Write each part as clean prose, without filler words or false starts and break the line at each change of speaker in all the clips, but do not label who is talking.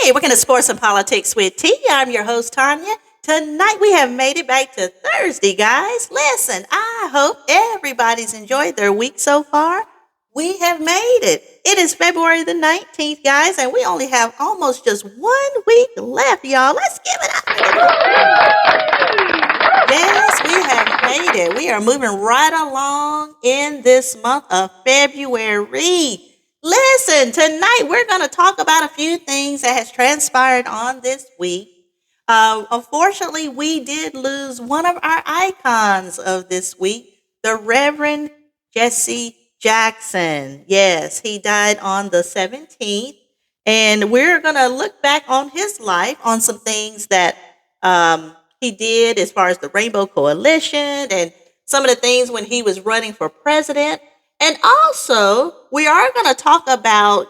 Hey, we're going to sports and politics with T. I'm your host, Tanya. Tonight we have made it back to Thursday, guys. Listen, I hope everybody's enjoyed their week so far. We have made it. It is February the 19th, guys, and we only have almost just 1 week left, y'all. Let's give it up. Yes, we have made it. We are moving right along in this month of February. Listen, tonight we're going to talk about a few things that has transpired on this week. Unfortunately, we did lose one of our icons of this week, the Reverend Jesse Jackson. Yes, he died on the 17th. And we're going to look back on his life, on some things that he did as far as the Rainbow Coalition and some of the things when he was running for president. And also, we are going to talk about,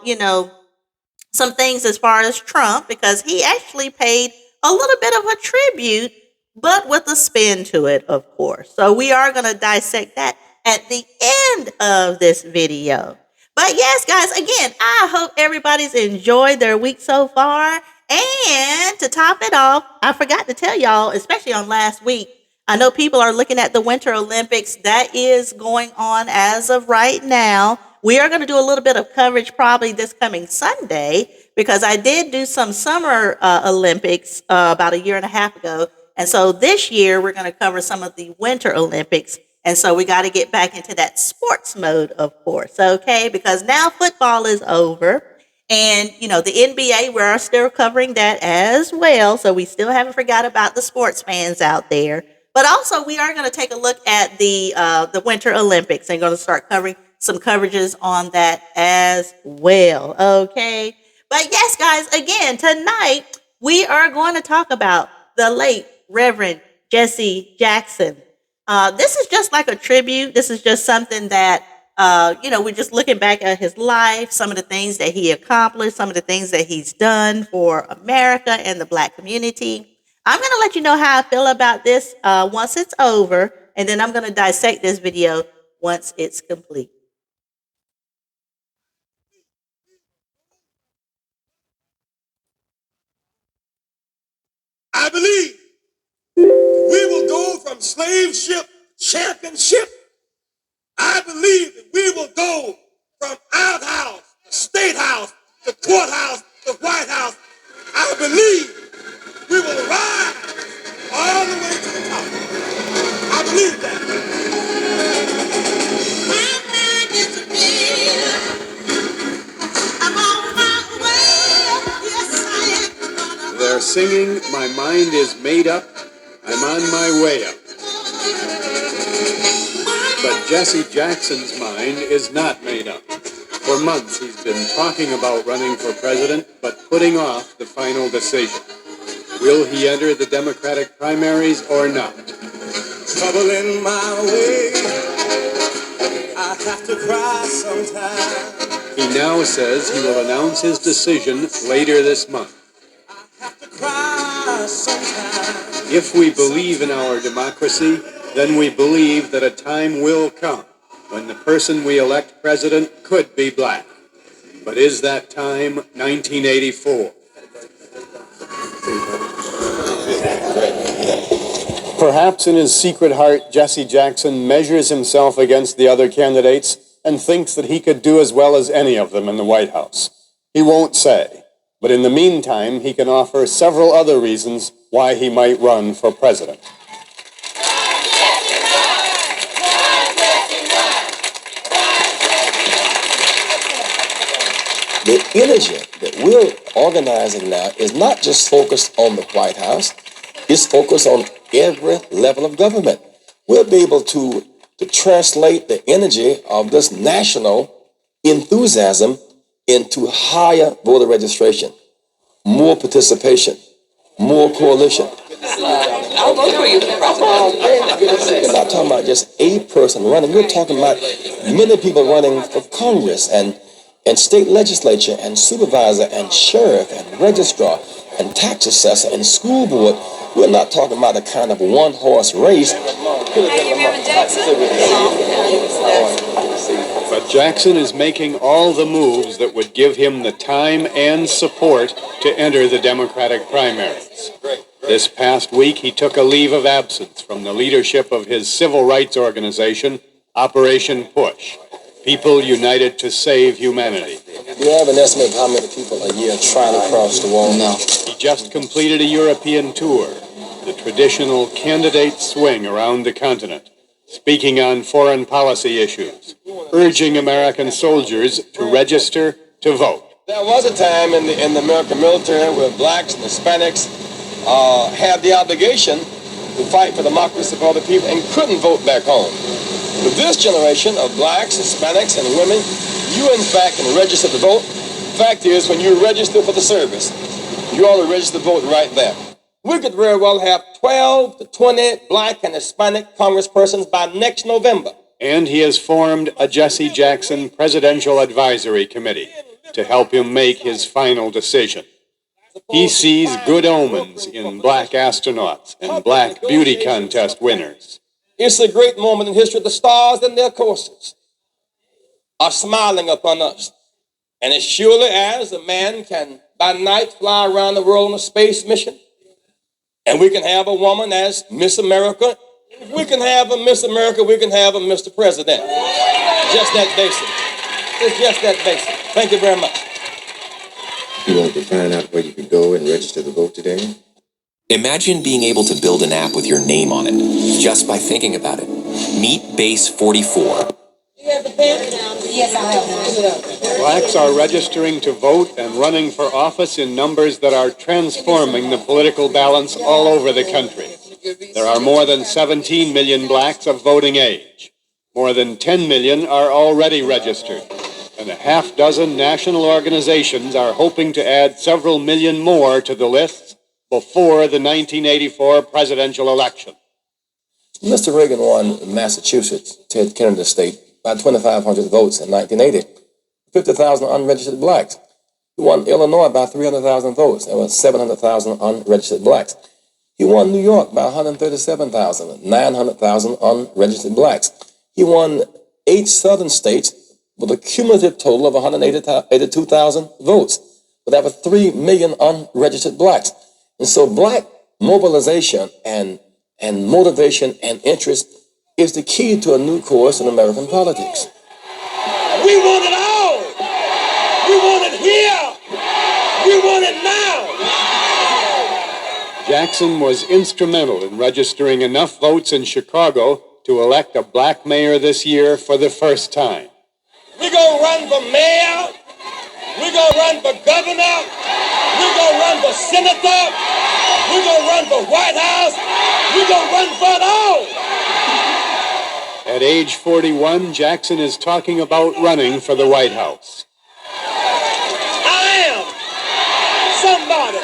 some things as far as Trump, because he actually paid a little bit of a tribute, but with a spin to it, of course. So we are going to dissect that at the end of this video. But yes, guys, again, I hope everybody's enjoyed their week so far. And to top it off, I forgot to tell y'all, especially on last week, I know people are looking at the Winter Olympics. That is going on as of right now. We are going to do a little bit of coverage probably this coming Sunday, because I did do some Summer Olympics about a year and a half ago. And so this year we're going to cover some of the Winter Olympics. And so we got to get back into that sports mode, of course, okay? Because now football is over. And, the NBA, we're still covering that as well. So we still haven't forgot about the sports fans out there. But also, we are going to take a look at the Winter Olympics and going to start covering some coverages on that as well. Okay. But yes, guys, again, tonight we are going to talk about the late Reverend Jesse Jackson. This is just like a tribute. This is just something that, we're just looking back at his life, some of the things that he accomplished, some of the things that he's done for America and the Black community. I'm going to let you know how I feel about this once it's over, and then I'm going to dissect this video once it's complete.
I believe we will go from slave ship championship. I believe that we will go from outhouse to state house to courthouse to White House. I believe we will rise all the way to the top. I believe that.
They're singing, "My mind is made up, I'm on my way up." But Jesse Jackson's mind is not made up. For months he's been talking about running for president, but putting off the final decision. Will he enter the Democratic primaries or not?
Trouble in my way, I have to cry sometimes.
He now says he will announce his decision later this month.
I have to cry sometimes.
If we believe in our democracy, then we believe that a time will come when the person we elect president could be black. But is that time 1984? Perhaps in his secret heart, Jesse Jackson measures himself against the other candidates and thinks that he could do as well as any of them in the White House. He won't say, but in the meantime, he can offer several other reasons why he might run for president.
The energy that we're organizing now is not just focused on the White House, it's focused on every level of government. We'll be able to translate the energy of this national enthusiasm into higher voter registration, more participation, more coalition.
I'll vote for you.
We're not talking about just a person running. We're talking about many people running for Congress and state legislature and supervisor and sheriff and registrar and tax assessor and school board. We're not talking about a kind of one-horse race.
Hey, Reverend Jackson.
But Jackson is making all the moves that would give him the time and support to enter the Democratic primaries. This past week, he took a leave of absence from the leadership of his civil rights organization, Operation Push, People United to Save Humanity.
Do you have an estimate of how many people a year try to cross the wall? No.
He just completed a European tour, the traditional candidate swing around the continent, speaking on foreign policy issues, urging American soldiers to register to vote.
There was a time in the American military where blacks and Hispanics had the obligation to fight for democracy for other people and couldn't vote back home. With this generation of blacks, Hispanics, and women, you in fact can register to vote. Fact is, when you register for the service, you ought to register to vote right there. We could very well have 12 to 20 black and Hispanic congresspersons by next November.
And he has formed a Jesse Jackson Presidential Advisory Committee to help him make his final decision. He sees good omens in black astronauts and black beauty contest winners.
It's a great moment in history. The stars in their courses are smiling upon us. And as surely as a man can by night fly around the world on a space mission, and we can have a woman as Miss America, if we can have a Miss America, we can have a Mr. President. Just that basic. It's just that basic. Thank you very much.
You want to find out where you can go and register to vote today?
Imagine being able to build an app with your name on it, just by thinking about it. Meet Base 44.
Yes, I have.
Blacks are registering to vote and running for office in numbers that are transforming the political balance all over the country. There are more than 17 million blacks of voting age. More than 10 million are already registered. And a half dozen national organizations are hoping to add several million more to the lists before the 1984 presidential election.
Mr. Reagan won Massachusetts, Ted Kennedy State, by 2,500 votes in 1980. 50,000 unregistered blacks. He won Illinois by 300,000 votes. There were 700,000 unregistered blacks. He won New York by 137,000, 900,000 unregistered blacks. He won 8 southern states with a cumulative total of 182,000 votes. But there were 3 million unregistered blacks. And so black mobilization and motivation and interest is the key to a new course in American politics.
We want it all. We want it here. We want it now.
Jackson was instrumental in registering enough votes in Chicago to elect a black mayor this year for the first time.
We're going to run for mayor. We're going to run for governor. We're going to run for senator. We're going to run for White House. We're going to run for it all.
At age 41, Jackson is talking about running for the White House.
I am somebody.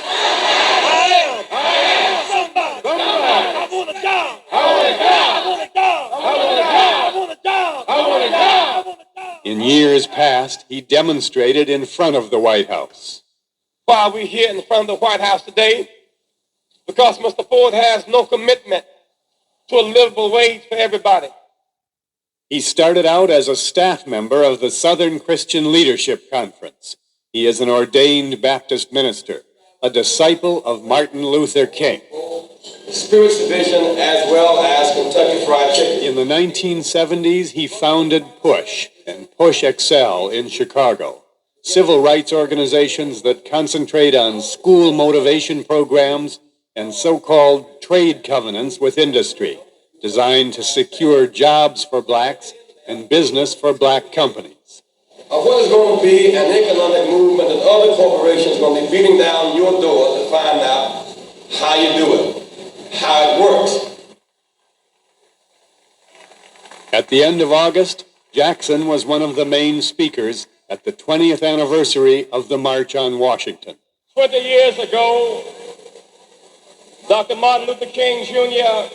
I am somebody. I want a job. I want a job. I want a job. I want a job. I want a job.
In years past, he demonstrated in front of the White House.
Why are we here in front of the White House today? Because Mr. Ford has no commitment to a livable wage for everybody.
He started out as a staff member of the Southern Christian Leadership Conference. He is an ordained Baptist minister, a disciple of Martin Luther King.
Spirits Division as well as Kentucky Fried Chicken.
In the 1970s, he founded Push and Push Excel in Chicago, civil rights organizations that concentrate on school motivation programs and so-called trade covenants with industry, designed to secure jobs for blacks and business for black companies.
What is going to be an economic movement that other corporations are going to be beating down your door to find out how you do it, how it works.
At the end of August, Jackson was one of the main speakers at the 20th anniversary of the March on Washington.
20 years ago, Dr. Martin Luther King Jr.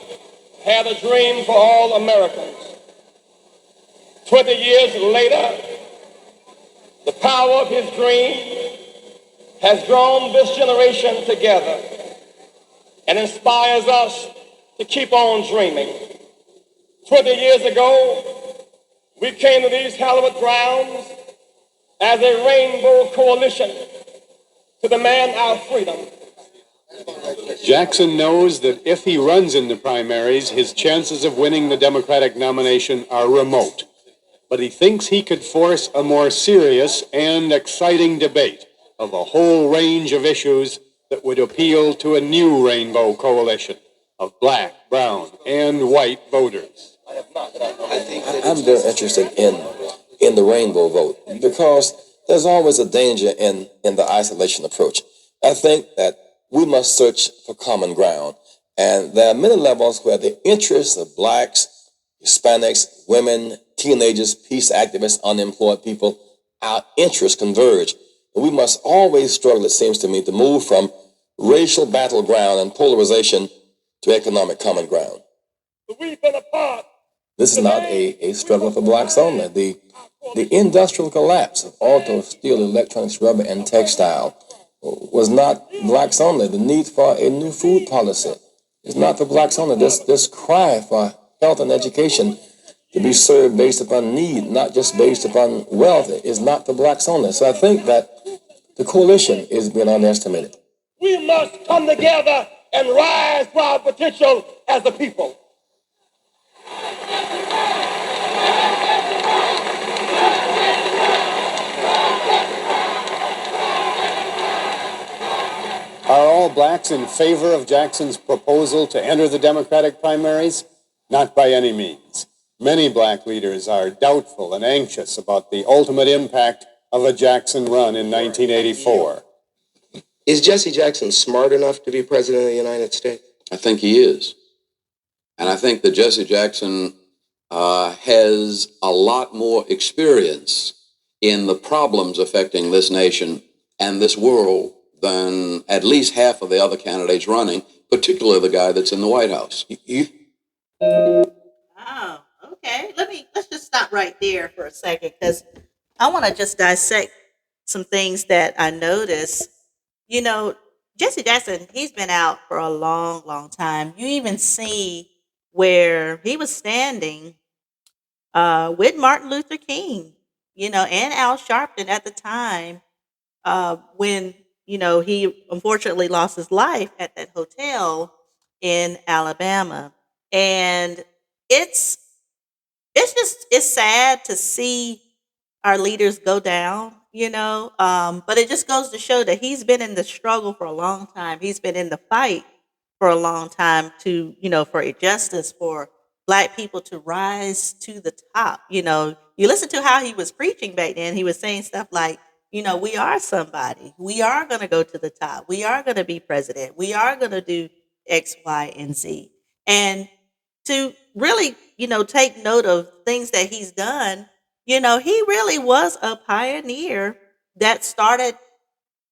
had a dream for all Americans. 20 years later, the power of his dream has drawn this generation together and inspires us to keep on dreaming. 20 years ago,
We came to these hallowed grounds as a rainbow coalition to demand our freedom.
Jackson knows that if he runs in the primaries, his chances of winning the Democratic nomination are remote. But he thinks he could force a more serious and exciting debate of a whole range of issues that would appeal to a new rainbow coalition of black, brown, and white voters.
I'm very interested in the rainbow vote because there's always a danger in the isolation approach. I think that we must search for common ground. And there are many levels where the interests of blacks, Hispanics, women, teenagers, peace activists, unemployed people, our interests converge. And we must always struggle, it seems to me, to move from racial battleground and polarization to economic common ground.
We've been apart.
This is not a struggle for blacks only. The industrial collapse of auto, steel, electronics, rubber, and textile was not blacks only. The need for a new food policy is not for blacks only. This cry for health and education to be served based upon need, not just based upon wealth, is not for blacks only. So I think that the coalition is being underestimated.
We must come together and rise to our potential as a people.
Are all blacks in favor of Jackson's proposal to enter the Democratic primaries? Not by any means. Many black leaders are doubtful and anxious about the ultimate impact of a Jackson run in 1984.
Is Jesse Jackson smart enough to be president of the United States?
I think he is. And I think that Jesse Jackson has a lot more experience in the problems affecting this nation and this world than at least half of the other candidates running, particularly the guy that's in the White House.
Oh, okay. Let's just stop right there for a second because I want to just dissect some things that I noticed. You know, Jesse Jackson, he's been out for a long, long time. You even see where he was standing with Martin Luther King, and Al Sharpton at the time when, he unfortunately lost his life at that hotel in Alabama. And it's it's sad to see our leaders go down, but it just goes to show that he's been in the struggle for a long time. He's been in the fight for a long time to, for justice for black people to rise to the top. You listen to how he was preaching back then. He was saying stuff like, we are somebody. We are going to go to the top. We are going to be president. We are going to do X, Y, and Z. And to really, take note of things that he's done, he really was a pioneer that started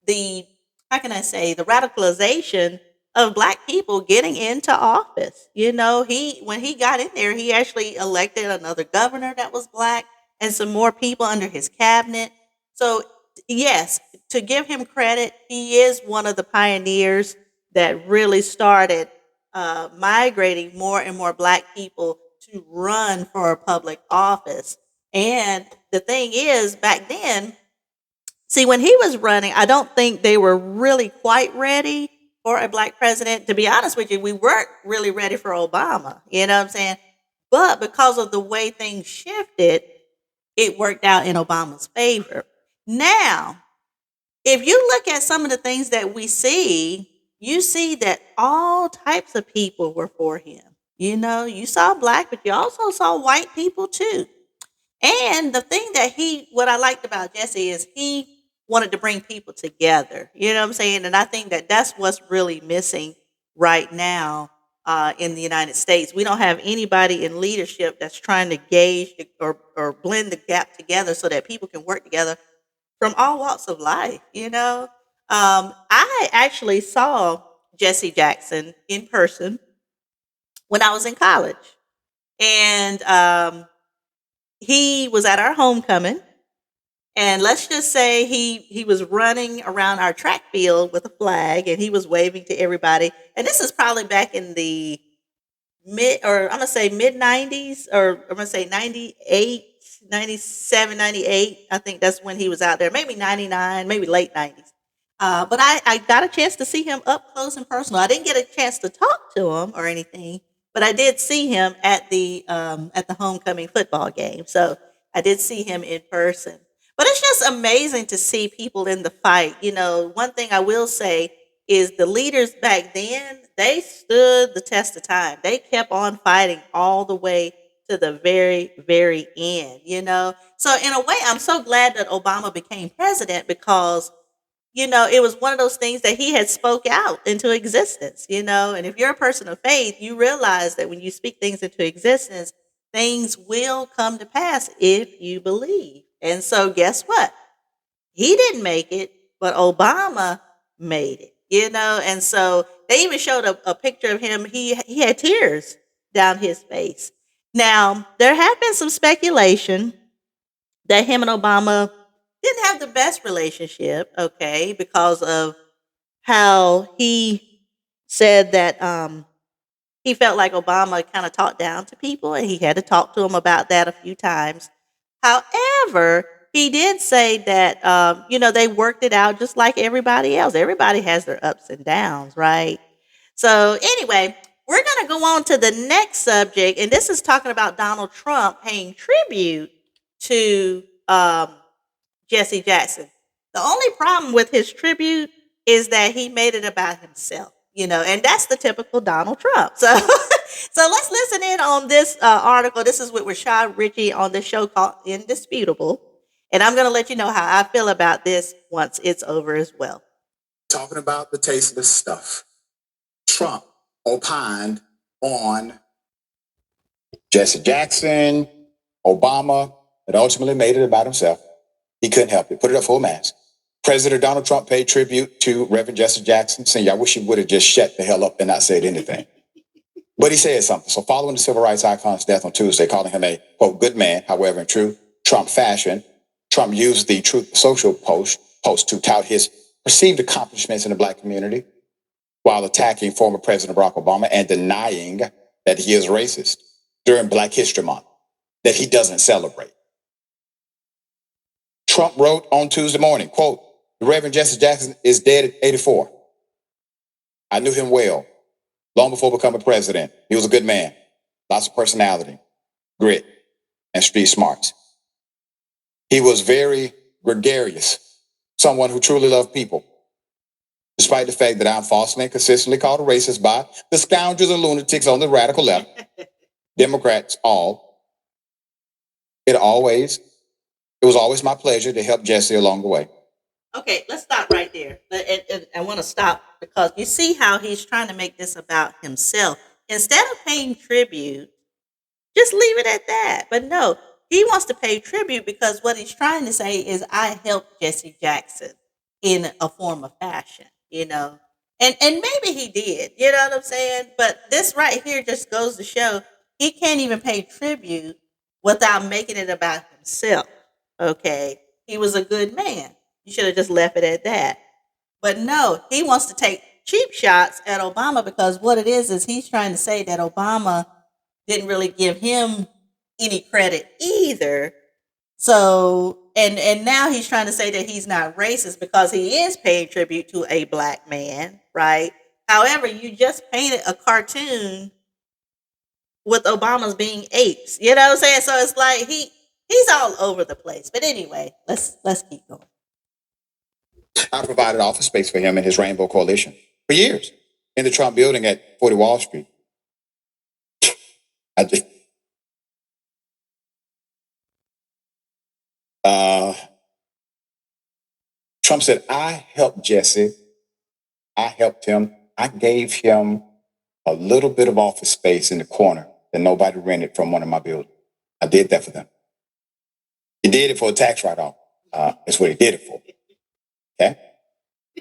the, how can I say, the radicalization of black people getting into office. When he got in there, he actually elected another governor that was black and some more people under his cabinet. So yes, to give him credit, he is one of the pioneers that really started migrating more and more black people to run for a public office. And the thing is, back then, see, when he was running, I don't think they were really quite ready for a black president. To be honest with you, we weren't really ready for Obama. You know what I'm saying? But because of the way things shifted, it worked out in Obama's favor. Now, if you look at some of the things that we see, you see that all types of people were for him. You saw black, but you also saw white people too. And the thing that what I liked about Jesse is he wanted to bring people together. You know what I'm saying? And I think that that's what's really missing right now in the United States. We don't have anybody in leadership that's trying to gauge or blend the gap together so that people can work together from all walks of life. I actually saw Jesse Jackson in person when I was in college. And he was at our homecoming. And let's just say he was running around our track field with a flag and he was waving to everybody. And this is probably back in the mid 90s, or I'm gonna say 98, 97, 98. I think that's when he was out there. Maybe 99, maybe late 90s. But I got a chance to see him up close and personal. I didn't get a chance to talk to him or anything, but I did see him at the homecoming football game. So I did see him in person. But it's just amazing to see people in the fight. You know, one thing I will say is the leaders back then, they stood the test of time. They kept on fighting all the way to the very, very end, you know? So, in a way, I'm so glad that Obama became president because, you know, it was one of those things that he had spoke out into existence, you know? And if you're a person of faith, you realize that when you speak things into existence, things will come to pass if you believe. And so, guess what? He didn't make it, but Obama made it, you know? And so they even showed a picture of him. He had tears down his face. Now, there have been some speculation that him and Obama didn't have the best relationship, okay, because of how he said that he felt like Obama kind of talked down to people and he had to talk to him about that a few times. However, he did say that, you know, they worked it out just like everybody else. Everybody has their ups and downs, right? So, anyway, we're going to go on to the next subject. And this is talking about Donald Trump paying tribute to Jesse Jackson. The only problem with his tribute is that he made it about himself, you know, and that's the typical Donald Trump. So, so let's listen in on this article. This is with Rashad Ritchie on the show called Indisputable, and I'm going to let you know how I feel about this once it's over as well.
Talking about the tasteless stuff. Trump opined on Jesse Jackson, Obama, but ultimately made it about himself. He couldn't help it. Put it up full mask. President Donald Trump paid tribute to Reverend Jesse Jackson, saying, I wish he would have just shut the hell up and not said anything. But he said something. So following the civil rights icon's death on Tuesday, calling him a, quote, good man, however, in true Trump fashion, Trump used the Truth Social post to tout his perceived accomplishments in the black community while attacking former President Barack Obama and denying that he is racist during Black History Month, that he doesn't celebrate. Trump wrote on Tuesday morning, quote, the Reverend Jesse Jackson is dead at 84. I knew him well, long before becoming president. He was a good man, lots of personality, grit, and street smarts. He was very gregarious, someone who truly loved people. Despite the fact that I'm falsely and consistently called a racist by the scoundrels and lunatics on the radical left, Democrats all, it was always my pleasure to help Jesse along the way.
Okay, let's stop right there. And I want to stop because you see how he's trying to make this about himself. Instead of paying tribute, just leave it at that. But no, he wants to pay tribute because what he's trying to say is, I helped Jesse Jackson in a form of fashion, you know. And maybe he did, you know what I'm saying? But this right here just goes to show he can't even pay tribute without making it about himself. Okay. He was a good man. You should have just left it at that. But no, he wants to take cheap shots at Obama because what it is he's trying to say that Obama didn't really give him any credit either. So, and now he's trying to say that he's not racist because he is paying tribute to a black man, right? However, you just painted a cartoon with Obama's being apes. You know what I'm saying? So it's like he's all over the place. But anyway, let's keep going.
I provided office space for him and his Rainbow Coalition for years in the Trump building at 40 Wall Street. Trump said, I helped Jesse. I helped him. I gave him a little bit of office space in the corner that nobody rented from one of my buildings. I did that for them. He did it for a tax write-off. That's what he did it for. Okay?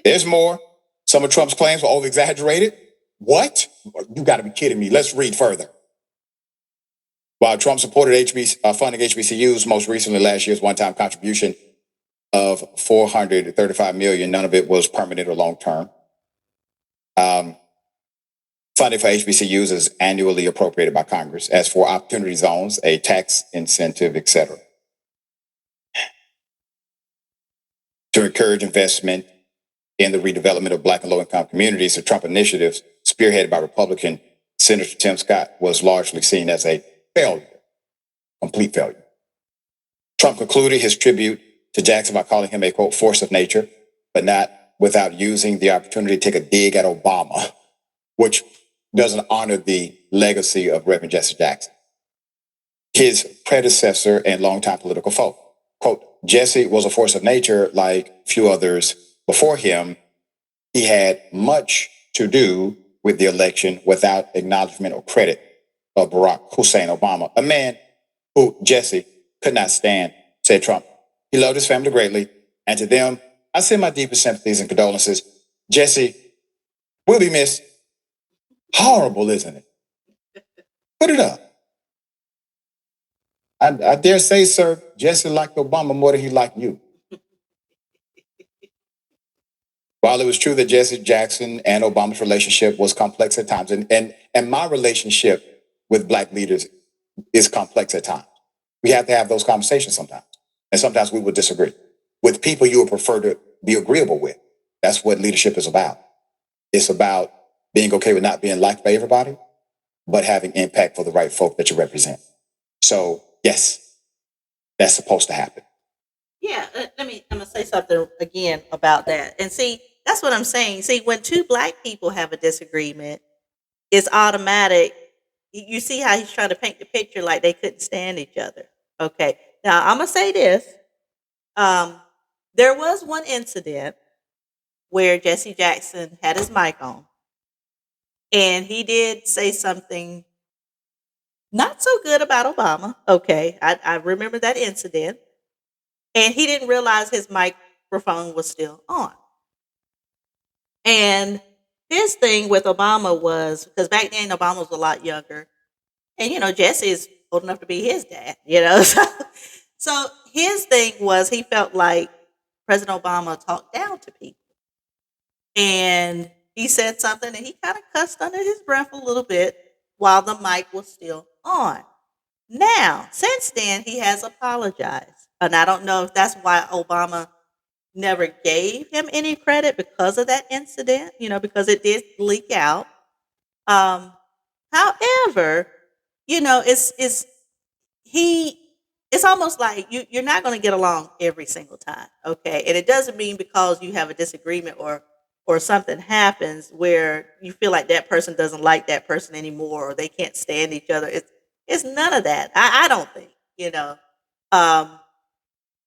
There's more. Some of Trump's claims were over-exaggerated. What? You got to be kidding me. Let's read further. While Trump supported funding HBCUs, most recently last year's one-time contribution of $435 million, none of it was permanent or long-term. Funding for HBCUs is annually appropriated by Congress. As for opportunity zones, a tax incentive, etc. to encourage investment in the redevelopment of Black and low-income communities, the Trump initiatives, spearheaded by Republican Senator Tim Scott, was largely seen as a failure, complete failure. Trump concluded his tribute to Jackson by calling him a, quote, force of nature, but not without using the opportunity to take a dig at Obama, which doesn't honor the legacy of Reverend Jesse Jackson, his predecessor and longtime political foe. Quote, Jesse was a force of nature like few others before him. He had much to do with the election without acknowledgement or credit of Barack Hussein Obama, a man who Jesse could not stand, said Trump. He loved his family greatly, and to them, I send my deepest sympathies and condolences. Jesse will be missed. Horrible, isn't it? Put it up. I dare say, sir, Jesse liked Obama more than he liked you. While it was true that Jesse Jackson and Obama's relationship was complex at times, and my relationship with Black leaders is complex at times. We have to have those conversations sometimes. And sometimes we will disagree with people you would prefer to be agreeable with. That's what leadership is about. It's about being okay with not being liked by everybody, but having impact for the right folk that you represent. So, yes, that's supposed to happen.
Yeah, I'm going to say something again about that. And see, that's what I'm saying. See, when two Black people have a disagreement, it's automatic. You see how he's trying to paint the picture like they couldn't stand each other. Okay. Now, I'm going to say this. There was one incident where Jesse Jackson had his mic on, and he did say something not so good about Obama. Okay. I remember that incident. And he didn't realize his microphone was still on. And his thing with Obama was, because back then Obama was a lot younger. And, Jesse is old enough to be his dad, So his thing was he felt like President Obama talked down to people. And he said something and he kind of cussed under his breath a little bit while the mic was still on. Now, since then, he has apologized. And I don't know if that's why Obama never gave him any credit because of that incident, because it did leak out. However, it's almost like you're not going to get along every single time, okay? And it doesn't mean because you have a disagreement or something happens where you feel like that person doesn't like that person anymore or they can't stand each other. It's none of that. I don't think,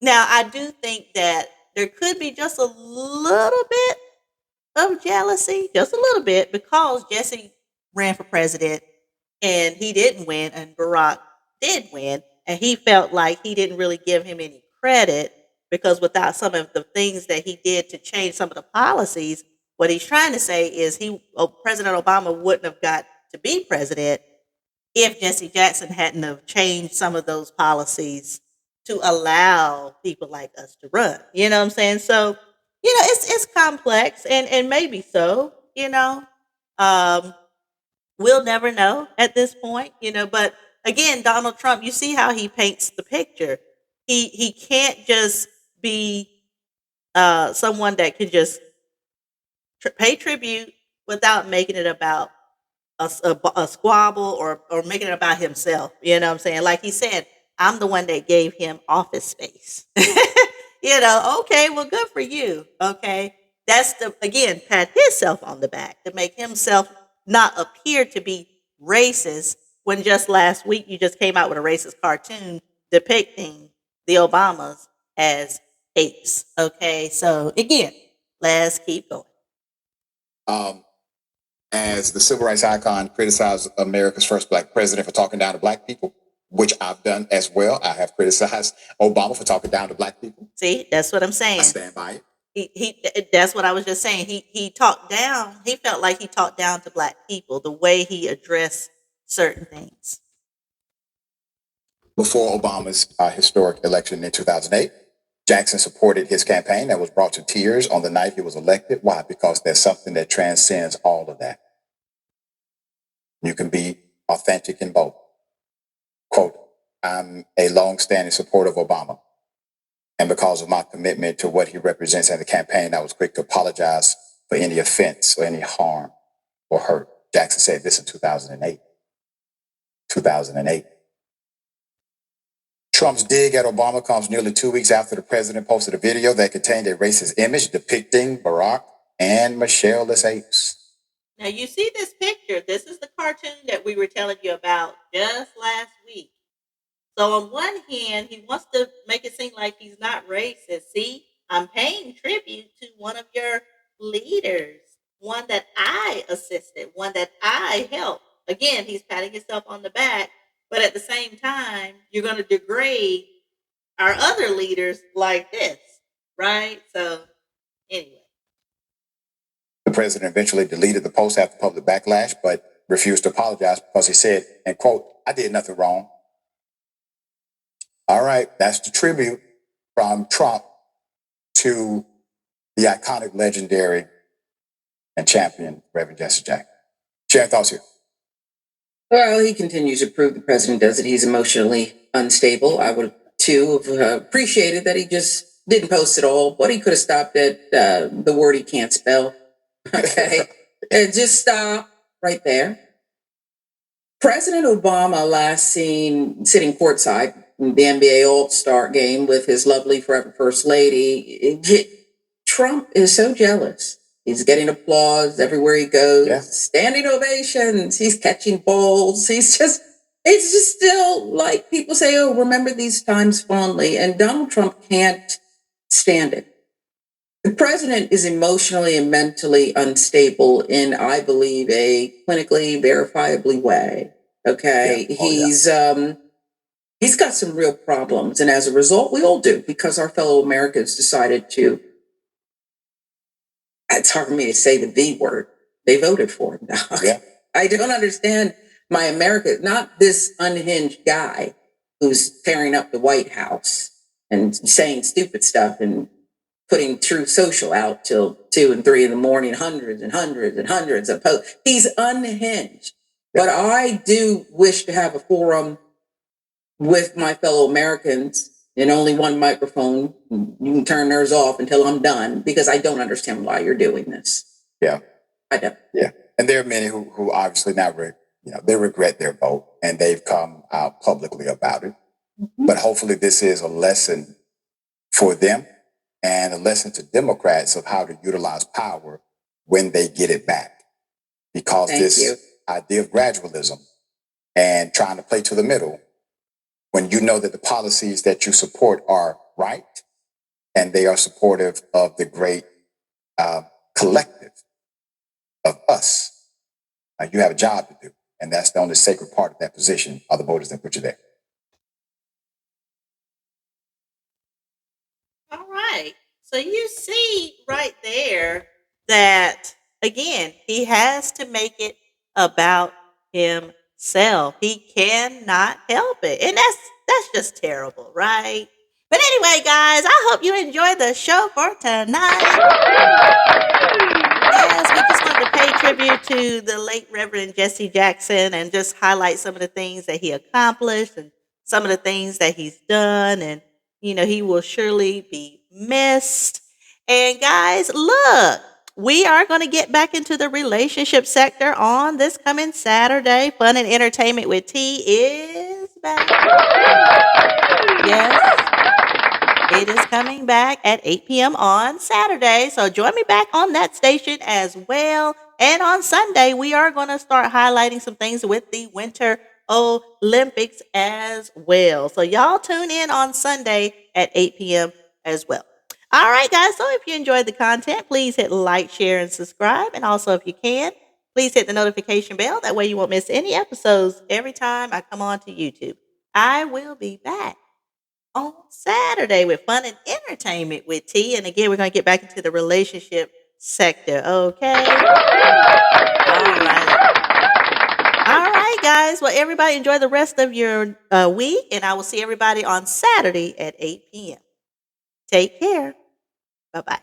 Now, I do think that there could be just a little bit of jealousy, just a little bit, because Jesse ran for president and he didn't win, and Barack did win, and he felt like he didn't really give him any credit because without some of the things that he did to change some of the policies, what he's trying to say is President Obama wouldn't have got to be president if Jesse Jackson hadn't have changed some of those policies to allow people like us to run. You know what I'm saying? So, it's complex and maybe so, we'll never know at this point, but again, Donald Trump, you see how he paints the picture. He can't just be someone that can just pay tribute without making it about a squabble or making it about himself. You know what I'm saying? Like he said, I'm the one that gave him office space. Okay, well, good for you. Okay. That's again, pat himself on the back to make himself not appear to be racist when just last week you just came out with a racist cartoon depicting the Obamas as apes. Okay. So again, let's keep going.
As the civil rights icon criticized America's first Black president for talking down to Black people, which I've done as well. I have criticized Obama for talking down to Black people.
See, that's what I'm saying.
I stand by it.
He that's what I was just saying. He talked down. He felt like he talked down to Black people, the way he addressed certain things.
Before Obama's historic election in 2008, Jackson supported his campaign that was brought to tears on the night he was elected. Why? Because there's something that transcends all of that. You can be authentic in both. Quote, I'm a long-standing supporter of Obama, And because of my commitment to what he represents in the campaign, I was quick to apologize for any offense or any harm or hurt. Jackson said this in 2008. 2008. Trump's dig at Obama comes nearly 2 weeks after the president posted a video that contained a racist image depicting Barack and Michelle as apes.
Now you see this picture. This is the cartoon that we were telling you about just last week. So on one hand, he wants to make it seem like he's not racist. See, I'm paying tribute to one of your leaders, one that I assisted, one that I helped. Again, he's patting himself on the back, but at the same time, you're going to degrade our other leaders like this, right? So anyway.
The president eventually deleted the post after public backlash, but refused to apologize because he said, and quote, "I did nothing wrong." All right, that's the tribute from Trump to the iconic, legendary, and champion Reverend Jesse Jackson. Share thoughts here.
Well, he continues to prove the president does it. He's emotionally unstable. I would, too, have appreciated that he just didn't post it all, but he could have stopped at the word he can't spell. Okay? And just stop right there. President Obama last seen sitting courtside in the NBA All-Star game with his lovely forever First Lady. Trump is so jealous. He's getting applause everywhere he goes, standing ovations. He's catching balls. It's just still like people say, oh, remember these times fondly. And Donald Trump can't stand it. The president is emotionally and mentally unstable in, I believe, a clinically verifiably way. Okay. Yeah. He's got some real problems. And as a result, we all do, because our fellow Americans decided to, it's hard for me to say the V word. They voted for him. Yeah. I don't understand my America, not this unhinged guy who's tearing up the White House and saying stupid stuff and putting Truth Social out till 2 and 3 in the morning, hundreds and hundreds and hundreds of posts. He's unhinged. Yeah. But I do wish to have a forum with my fellow Americans in only one microphone. You can turn theirs off until I'm done, because I don't understand why you're doing this.
Yeah.
I don't.
Yeah. And there are many who obviously now, they regret their vote and they've come out publicly about it. Mm-hmm. But hopefully this is a lesson for them and a lesson to Democrats of how to utilize power when they get it back. Because idea of gradualism and trying to play to the middle, when you know that the policies that you support are right and they are supportive of the great collective of us, you have a job to do. And that's the only sacred part of that position, are the voters that put you there.
All right. So you see right there that, again, he has to make it about himself. He cannot help it. And that's just terrible, right? But anyway, guys, I hope you enjoyed the show for tonight. Yes, we just wanted to pay tribute to the late Reverend Jesse Jackson and just highlight some of the things that he accomplished and some of the things that he's done. And, he will surely be missed. And guys, look, we are going to get back into the relationship sector on this coming Saturday. Fun and Entertainment with T is back. Yes. It is coming back at 8 p.m. on Saturday. So join me back on that station as well. And on Sunday, we are going to start highlighting some things with the Winter Olympics as well. So y'all tune in on Sunday at 8 p.m. as well. All right, guys. So if you enjoyed the content, please hit like, share, and subscribe. And also, if you can, please hit the notification bell. That way you won't miss any episodes every time I come on to YouTube. I will be back on Saturday with Fun and Entertainment with T. And again, we're going to get back into the relationship sector. Okay. All right, guys. Well, everybody enjoy the rest of your week. And I will see everybody on Saturday at 8 p.m. Take care. Bye-bye.